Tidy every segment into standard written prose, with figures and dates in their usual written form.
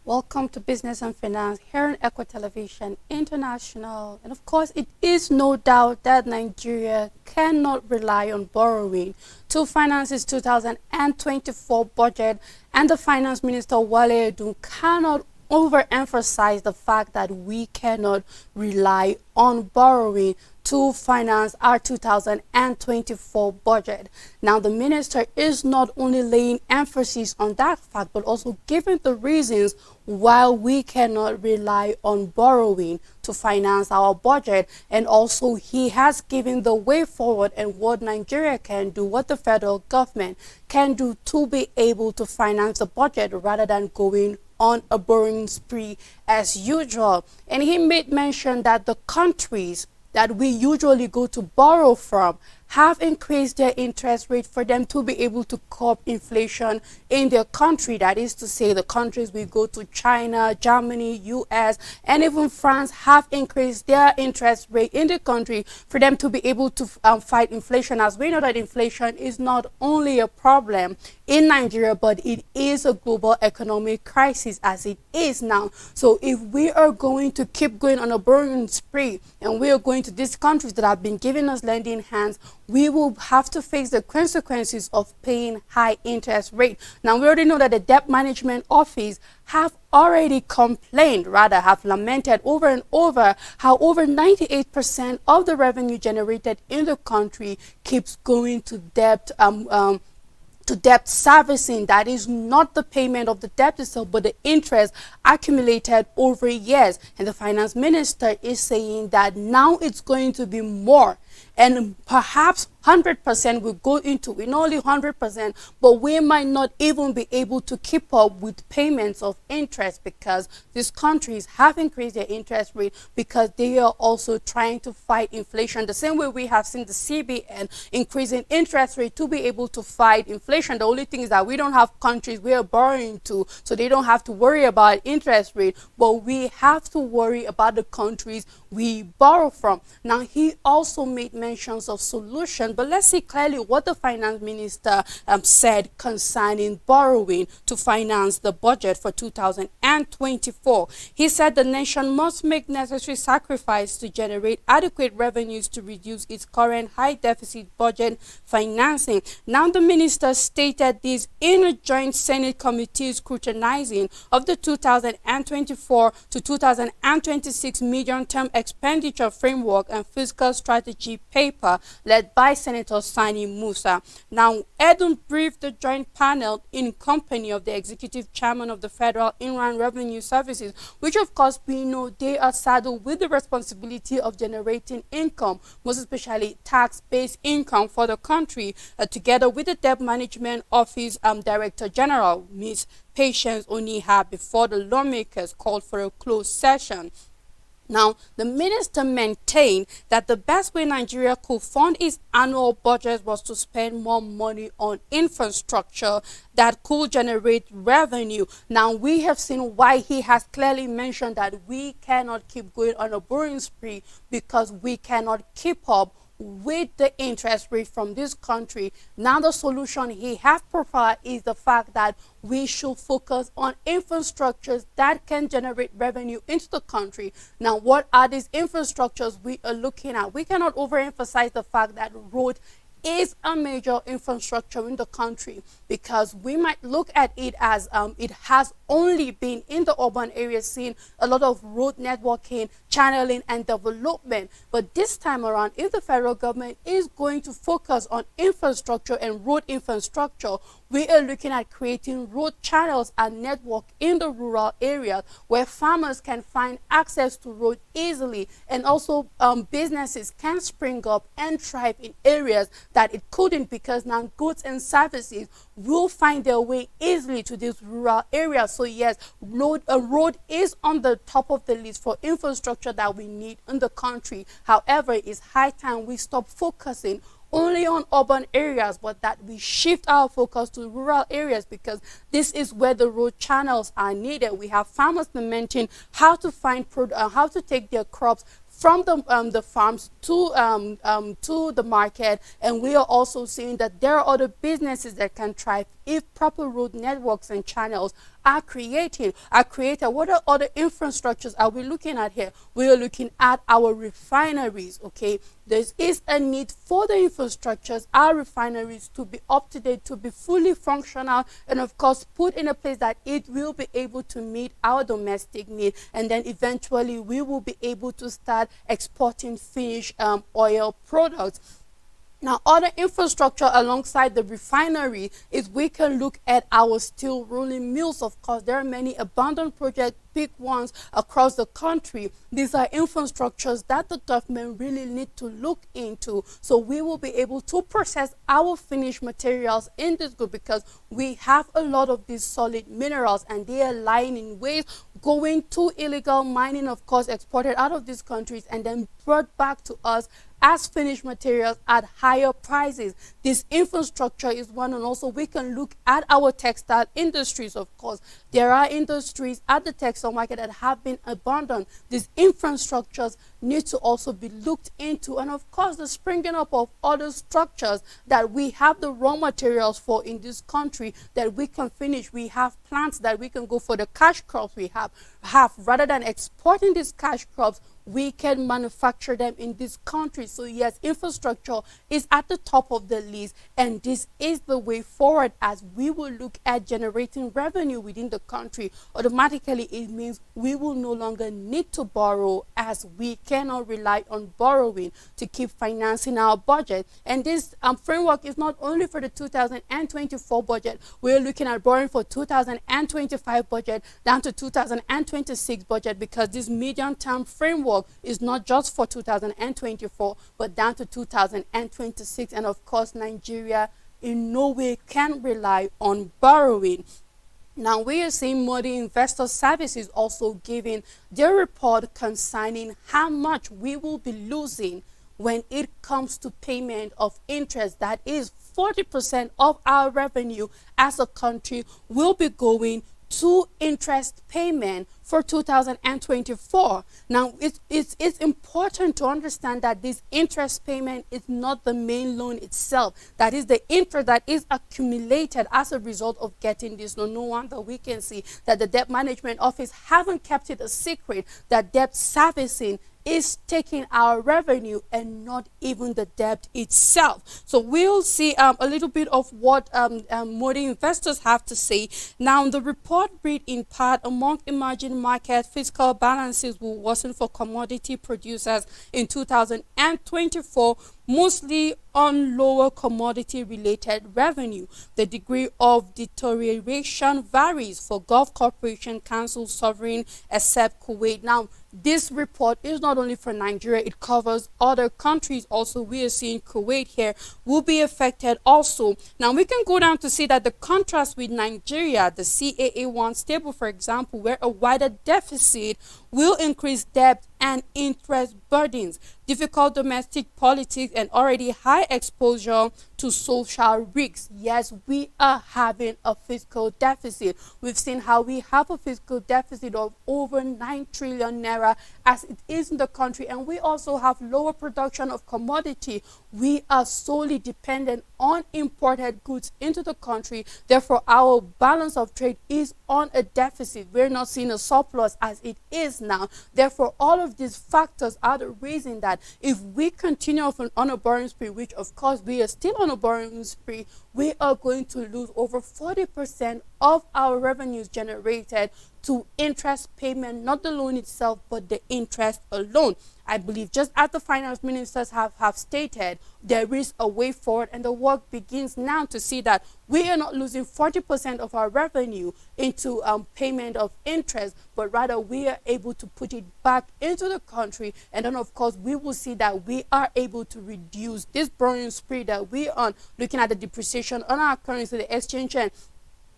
Welcome to Business and Finance here on Echo Television International. And of course, it is no doubt that Nigeria cannot rely on borrowing to finance its 2024 budget, and the Finance Minister Wale Edun cannot overemphasize the fact that we cannot rely on borrowing to finance our 2024 budget. Now, the minister is not only laying emphasis on that fact, but also giving the reasons why we cannot rely on borrowing to finance our budget. And also, he has given the way forward and what Nigeria can do, what the federal government can do to be able to finance the budget rather than going on a borrowing spree as usual. And he made mention that the countries that we usually go to borrow from have increased their interest rate for them to be able to curb inflation in their country. That is to say, the countries we go to, China, Germany, US, and even France, have increased their interest rate in the country for them to be able to fight inflation. As we know that inflation is not only a problem in Nigeria, but it is a global economic crisis as it is now. So if we are going to keep going on a borrowing spree and we are going to these countries that have been giving us lending hands, we will have to face the consequences of paying high interest rate. Now, we already know that the Debt Management Office have already complained, rather have lamented over and over, how over 98% of the revenue generated in the country keeps going to debt servicing. That is not the payment of the debt itself, but the interest accumulated over years. And the finance minister is saying that now it's going to be more, and perhaps 100% will go into it, not only 100%, but we might not even be able to keep up with payments of interest, because these countries have increased their interest rate because they are also trying to fight inflation. The same way we have seen the CBN increasing interest rate to be able to fight inflation. The only thing is that we don't have countries we are borrowing to, so they don't have to worry about interest rate, but we have to worry about the countries we borrow from. Now, he also made mentions of solutions, but let's see clearly what the finance minister said concerning borrowing to finance the budget for 2024. He said the nation must make necessary sacrifice to generate adequate revenues to reduce its current high deficit budget financing. Now, the minister stated this in a joint Senate committee scrutinizing of the 2024 to 2026 medium-term expenditure framework and fiscal strategy paper led by Senator Sani Musa. Now, Edun briefed the joint panel in company of the executive chairman of the Federal Inland Revenue Services, which of course we know they are saddled with the responsibility of generating income, most especially tax-based income for the country, together with the Debt Management Office Director General, Ms. Patience Oniha, before the lawmakers called for a closed session. Now, the minister maintained that the best way Nigeria could fund its annual budget was to spend more money on infrastructure that could generate revenue. Now, we have seen why he has clearly mentioned that we cannot keep going on a borrowing spree, because we cannot keep up with the interest rate from this country. Now, the solution he has provided is the fact that we should focus on infrastructures that can generate revenue into the country. Now, what are these infrastructures we are looking at? We cannot overemphasize the fact that road is a major infrastructure in the country, because we might look at it as it has only been in the urban areas, seeing a lot of road networking, channeling, and development. But this time around, if the federal government is going to focus on infrastructure and road infrastructure, we are looking at creating road channels and network in the rural areas where farmers can find access to road easily, and also businesses can spring up and thrive in areas that it couldn't, because now goods and services will find their way easily to these rural areas. So yes, a road is on the top of the list for infrastructure that we need in the country. However, it's high time we stop focusing only on urban areas, but that we shift our focus to rural areas, because this is where the road channels are needed. We have farmers lamenting how to find how to take their crops from the farms to the market. And we are also seeing that there are other businesses that can thrive if proper road networks and channels are created. What are other infrastructures are we looking at here? We are looking at our refineries. Okay, there is a need for the infrastructures, our refineries, to be up to date, to be fully functional, and of course put in a place that it will be able to meet our domestic need. And then eventually we will be able to start exporting finished oil products. Now, other infrastructure alongside the refinery is we can look at our steel rolling mills. Of course, there are many abandoned projects, big ones across the country. These are infrastructures that the government really need to look into, so we will be able to process our finished materials in this group, because we have a lot of these solid minerals and they are lying in waste, going to illegal mining, of course, exported out of these countries and then brought back to us as finished materials at higher prices. This infrastructure is one. And also we can look at our textile industries. Of course, there are industries at the textile market that have been abandoned. These infrastructures need to also be looked into. And of course, the springing up of other structures that we have the raw materials for in this country that we can finish. We have plants that we can go for the cash crops we have. Rather than exporting these cash crops, we can manufacture them in this country. So yes, infrastructure is at the top of the list, and this is the way forward. As we will look at generating revenue within the country, automatically it means we will no longer need to borrow, as we cannot rely on borrowing to keep financing our budget. And this framework is not only for the 2024 budget. We're looking at borrowing for 2025 budget down to 2026 budget, because this medium-term framework is not just for 2024 but down to 2026. And of course, Nigeria in no way can rely on borrowing. Now, we are seeing Moody Investor Services also giving their report concerning how much we will be losing when it comes to payment of interest. That is 40% of our revenue as a country will be going to interest payment for 2024. Now, it's important to understand that this interest payment is not the main loan itself. That is the interest that is accumulated as a result of getting this loan. No wonder we can see that the Debt Management Office haven't kept it a secret that debt servicing is taking our revenue and not even the debt itself. So we'll see a little bit of what Moody investors have to say. Now, the report read in part, among emerging market fiscal balances will worsen for commodity producers in 2024, mostly on lower commodity-related revenue. The degree of deterioration varies for Gulf Cooperation Council sovereign except Kuwait. Now, this report is not only for Nigeria, it covers other countries also. We are seeing Kuwait here will be affected also. Now, we can go down to see that the contrast with Nigeria, the CAA1 stable, for example, where a wider deficit will increase debt and interest burdens, difficult domestic politics, and already high exposure to social risks. Yes, we are having a fiscal deficit. We've seen how we have a fiscal deficit of over 9 trillion naira as it is in the country, and we also have lower production of commodity. We are solely dependent on imported goods into the country. Therefore, our balance of trade is on a deficit. We're not seeing a surplus as it is now. Therefore, all of these factors are the reason that if we continue on a borrowing spree, which of course we are still on a borrowing spree, we are going to lose over 40% of our revenues generated to interest payment, not the loan itself, but the interest alone. I believe, just as the finance ministers have stated, there is a way forward, and the work begins now to see that we are not losing 40% of our revenue into payment of interest, but rather we are able to put it back into the country. And then, of course, we will see that we are able to reduce this borrowing spree that we are on, looking at the depreciation on our currency, the exchange rate.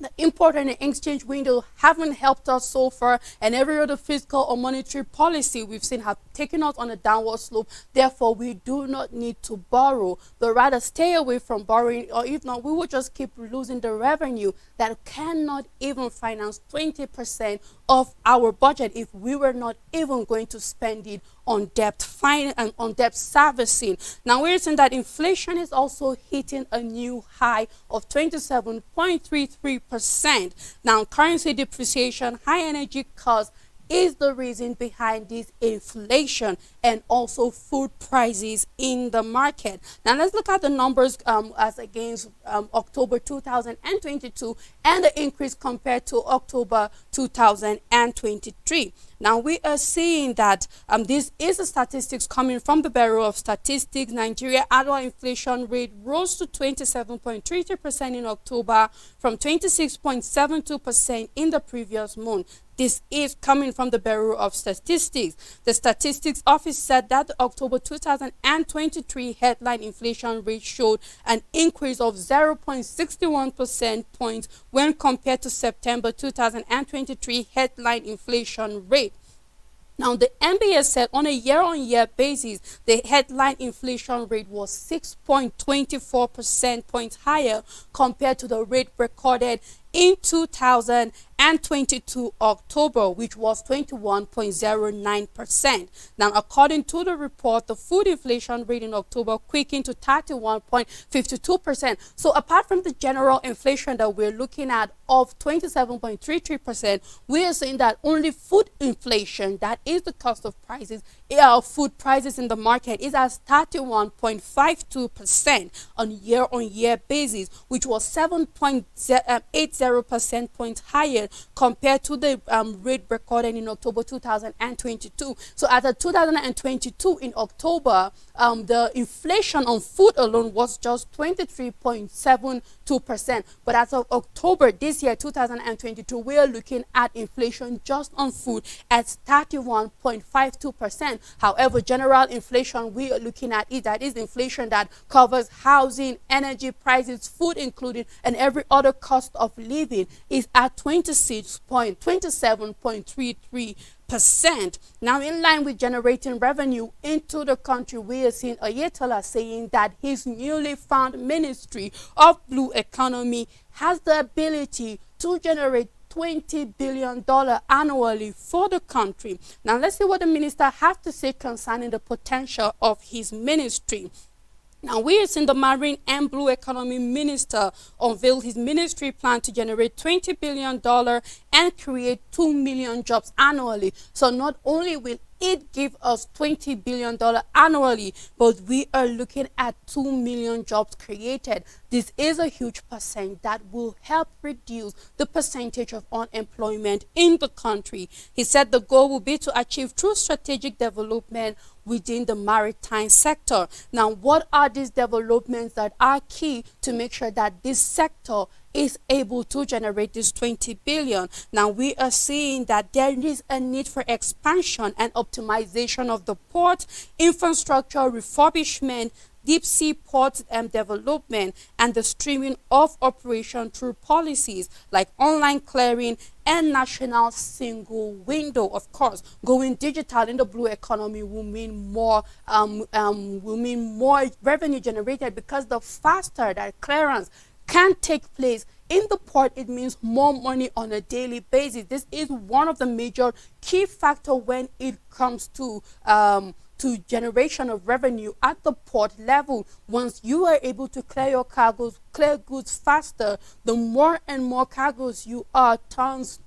the import and the exchange window haven't helped us so far, and every other fiscal or monetary policy we've seen have taken us on a downward slope. Therefore, we do not need to borrow, but rather stay away from borrowing, or if not, we will just keep losing the revenue that cannot even finance 20% of our budget if we were not even going to spend it on debt and on debt servicing. Now we're seeing that inflation is also hitting a new high of 27.33%. Now currency depreciation, high energy costs is the reason behind this inflation, and also food prices in the market. Now let's look at the numbers as against October 2022 and the increase compared to October 2023. Now we are seeing that this is the statistics coming from the Bureau of Statistics. Nigeria annual inflation rate rose to 27.32% in October from 26.72% in the previous month. This is coming from the Bureau of Statistics. The Statistics Office said that the October 2023 headline inflation rate showed an increase of 0.61 percentage points when compared to September 2023 headline inflation rate. Now, the MBS said on a year-on-year basis, the headline inflation rate was 6.24 percentage points higher compared to the rate recorded in 2022 October, which was 21.09%. Now, according to the report, the food inflation rate in October quickened to 31.52%. So apart from the general inflation that we're looking at of 27.33%, we are saying that only food inflation, that is the cost of prices, food prices in the market, is at 31.52% on year-on-year basis, which was 7.80 percentage points higher compared to the rate recorded in October 2022. So as of 2022 in October, the inflation on food alone was just 23.72%. But as of October this year, 2022, we are looking at inflation just on food at 31.52%. However, general inflation we are looking at that is inflation that covers housing, energy prices, food included, and every other cost of living, is at 27.33%. Now, in line with generating revenue into the country, we are seeing Oyetola saying that his newly found Ministry of Blue Economy has the ability to generate $20 billion annually for the country. Now, let's see what the minister has to say concerning the potential of his ministry. Now, we have seen the Marine and Blue Economy Minister unveil his ministry plan to generate $20 billion and create 2 million jobs annually. So not only will it give us $20 billion annually, but we are looking at 2 million jobs created. This is a huge percent that will help reduce the percentage of unemployment in the country. He said the goal will be to achieve true strategic development within the maritime sector. Now, what are these developments that are key to make sure that this sector is able to generate this 20 billion? Now, we are seeing that there is a need for expansion and optimization of the port, infrastructure refurbishment, deep sea port development, and the streaming of operation through policies like online clearing and national single window. Of course, going digital in the blue economy will mean more revenue generated, because the faster that clearance can take place in the port, it means more money on a daily basis. This is one of the major key factors when it comes to generation of revenue at the port level. Once you are able to clear your cargoes, clear goods faster, the more and more cargoes you are,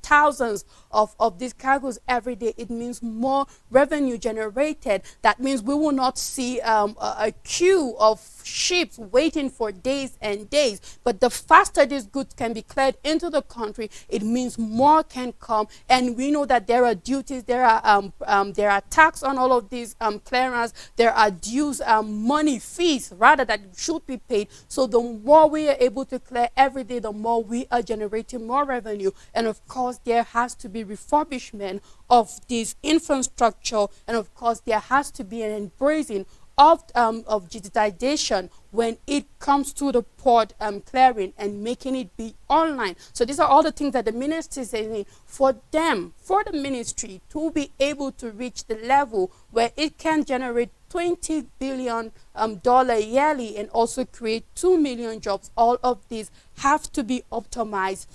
thousands of these cargoes every day, it means more revenue generated. That means we will not see a queue of ships waiting for days and days, but the faster these goods can be cleared into the country, it means more can come. And we know that there are duties, there are tax on all of these clearance, there are dues, money, fees rather, that should be paid. So the more we are able to clear every day, the more we are generating more revenue. And of course, there has to be refurbishment of this infrastructure, and of course there has to be an embracing of digitization when it comes to the port clearing and making it be online. So these are all the things that the ministry is saying for them, for the ministry to be able to reach the level where it can generate $20 billion yearly and also create 2 million jobs. All of these have to be optimized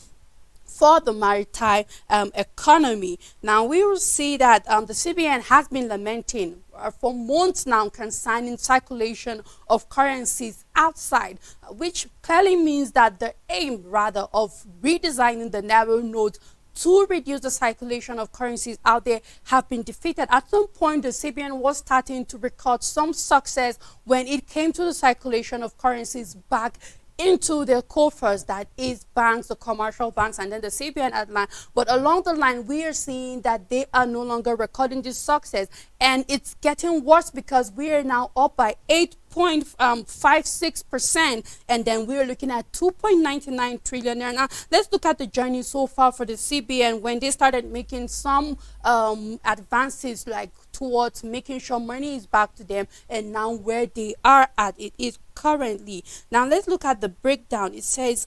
for the maritime economy. Now we will see that the CBN has been lamenting for months now concerning circulation of currencies outside, which clearly means that the aim rather of redesigning the narrow notes to reduce the circulation of currencies out there have been defeated. At some point, the CBN was starting to record some success when it came to the circulation of currencies back into their coffers, that is banks, the commercial banks, and then the CBN at line. But along the line, we are seeing that they are no longer recording this success, and it's getting worse because we are now up by 8.56%, and then we're looking at 2.99 trillion. Now let's look at the journey so far for the CBN when they started making some advances like towards making sure money is back to them, and now where they are at it is currently. Now let's look at the breakdown. It says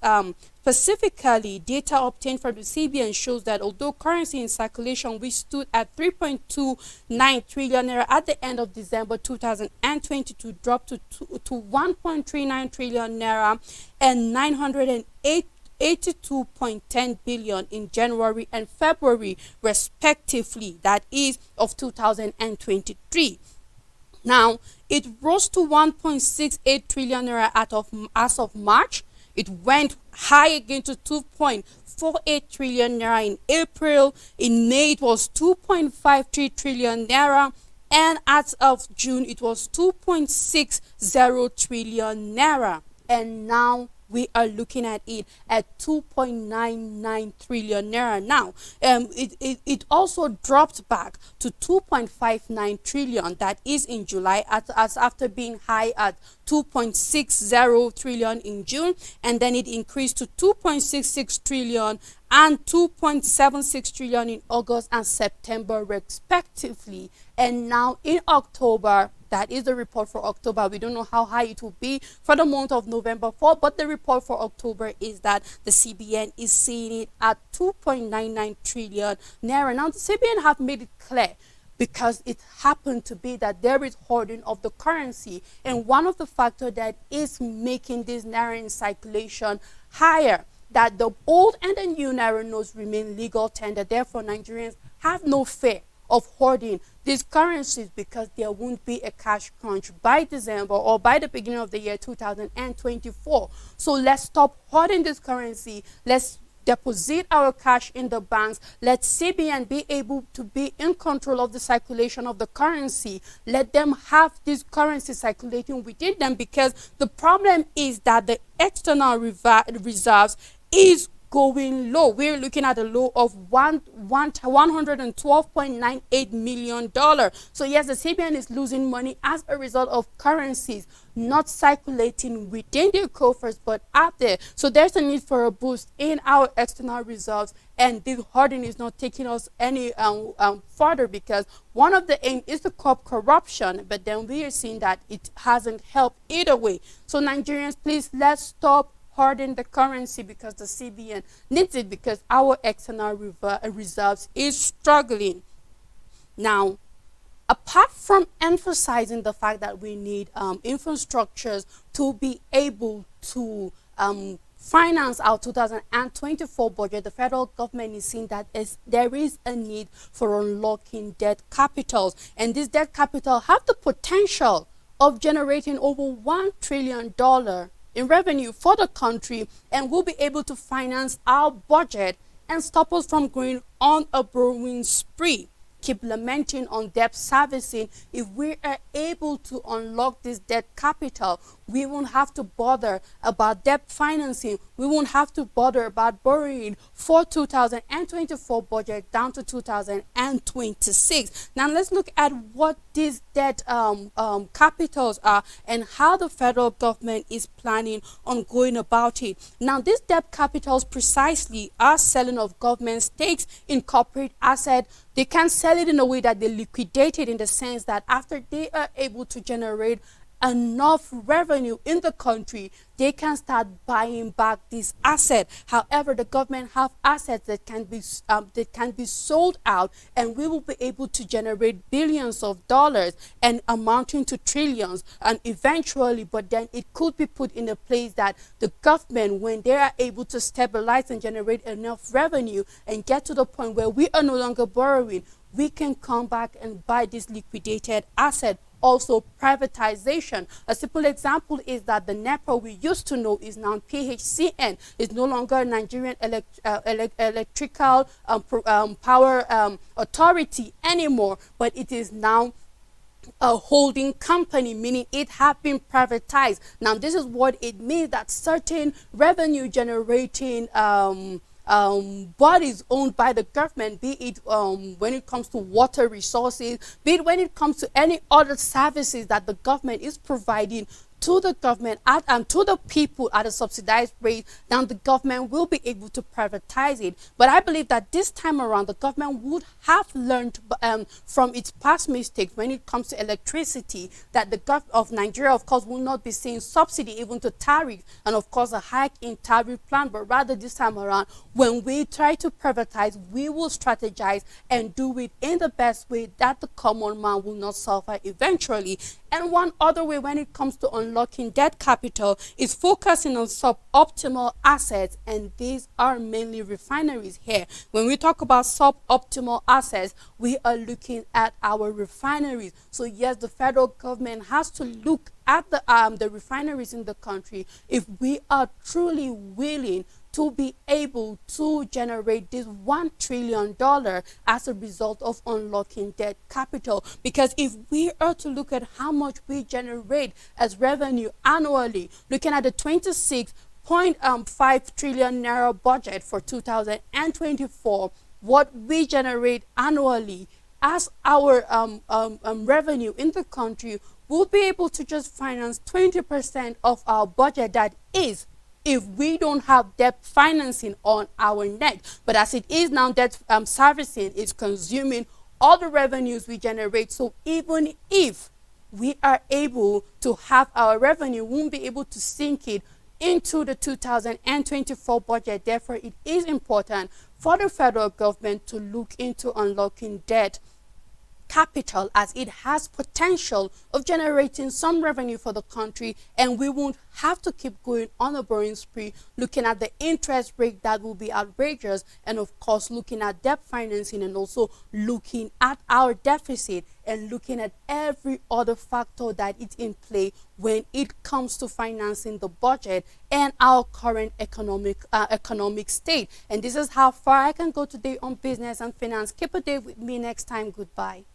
specifically, data obtained from the CBN shows that although currency in circulation, which stood at 3.29 trillion naira at the end of December 2022, dropped to 1.39 trillion naira and 982.10 billion in January and February respectively, that is of 2023. Now it rose to 1.68 trillion naira as of March. It went high again to 2.48 trillion naira in April. In May it was 2.53 trillion naira, and as of June it was 2.60 trillion naira, and now we are looking at it at 2.99 trillion naira now. It also dropped back to 2.59 trillion, that is in July, as after being high at 2.60 trillion in June, and then it increased to 2.66 trillion and 2.76 trillion in August and September respectively. And now in October, that is the report for October. We don't know how high it will be for the month of November 4, but the report for October is that the CBN is seeing it at 2.99 trillion naira. Now the CBN have made it clear, because it happened to be that there is hoarding of the currency, and one of the factors that is making this naira in circulation higher, that the old and the new naira notes remain legal tender. Therefore, Nigerians have no fear of hoarding these currencies, because there won't be a cash crunch by December or by the beginning of the year 2024. So let's stop hoarding this currency. Let's deposit our cash in the banks. Let CBN be able to be in control of the circulation of the currency. Let them have this currency circulating within them, because the problem is that the external reserves is going low. We're looking at a low of $112.98 million. So yes, the CBN is losing money as a result of currencies not circulating within their coffers but out there. So there's a need for a boost in our external reserves, and this hoarding is not taking us any further, because one of the aim is to curb corruption, but then we are seeing that it hasn't helped either way. So Nigerians, please, let's stop hoarding the currency, because the CBN needs it, because our external reserves is struggling. Now, apart from emphasizing the fact that we need infrastructures to be able to finance our 2024 budget, the federal government is seeing that there is a need for unlocking debt capitals, and this debt capital have the potential of generating over $1 trillion in revenue for the country, and will be able to finance our budget and stop us from going on a borrowing spree. Keep lamenting on debt servicing. If we are able to unlock this debt capital, we won't have to bother about debt financing. We won't have to bother about borrowing for 2024 budget down to 2026. Now let's look at what these debt capitals are and how the federal government is planning on going about it. Now these debt capitals precisely are selling of government stakes in corporate assets. They can sell it in a way that they liquidate it, in the sense that after they are able to generate enough revenue in the country, they can start buying back this asset. However, the government have assets that can be sold out, and we will be able to generate billions of dollars and amounting to trillions, and eventually, but then it could be put in a place that the government, when they are able to stabilize and generate enough revenue and get to the point where we are no longer borrowing, we can come back and buy this liquidated asset. Also, privatization. A simple example is that the NEPA we used to know is now PHCN. It's no longer Nigerian Electrical Power Authority anymore, but it is now a holding company, meaning it has been privatized. Now, this is what it means, that certain revenue generating bodies owned by the government, be it when it comes to water resources, be it when it comes to any other services that the government is providing to the government and to the people at a subsidized rate, then the government will be able to privatize it. But I believe that this time around, the government would have learned from its past mistakes when it comes to electricity, that the government of Nigeria, of course, will not be seeing subsidy even to tariff, and of course a hike in tariff plan, but rather this time around, when we try to privatize, we will strategize and do it in the best way that the common man will not suffer eventually. And one other way when it comes to unlocking debt capital is focusing on suboptimal assets, and these are mainly refineries here. When we talk about suboptimal assets, we are looking at our refineries. So yes, the federal government has to look at the refineries in the country if we are truly willing to be able to generate this $1 trillion as a result of unlocking debt capital. Because if we are to look at how much we generate as revenue annually, looking at the 26.5 trillion naira budget for 2024, what we generate annually as our revenue in the country, we'll be able to just finance 20% of our budget, that is, if we don't have debt financing on our neck. But as it is now, debt servicing is consuming all the revenues we generate. So even if we are able to have our revenue, we won't be able to sink it into the 2024 budget. Therefore, it is important for the federal government to look into unlocking debt capital, as it has potential of generating some revenue for the country, and we won't have to keep going on a borrowing spree, looking at the interest rate that will be outrageous, and of course looking at debt financing, and also looking at our deficit, and looking at every other factor that is in play when it comes to financing the budget and our current economic state. And this is how far I can go today on business and finance. Keep a day with me next time. Goodbye.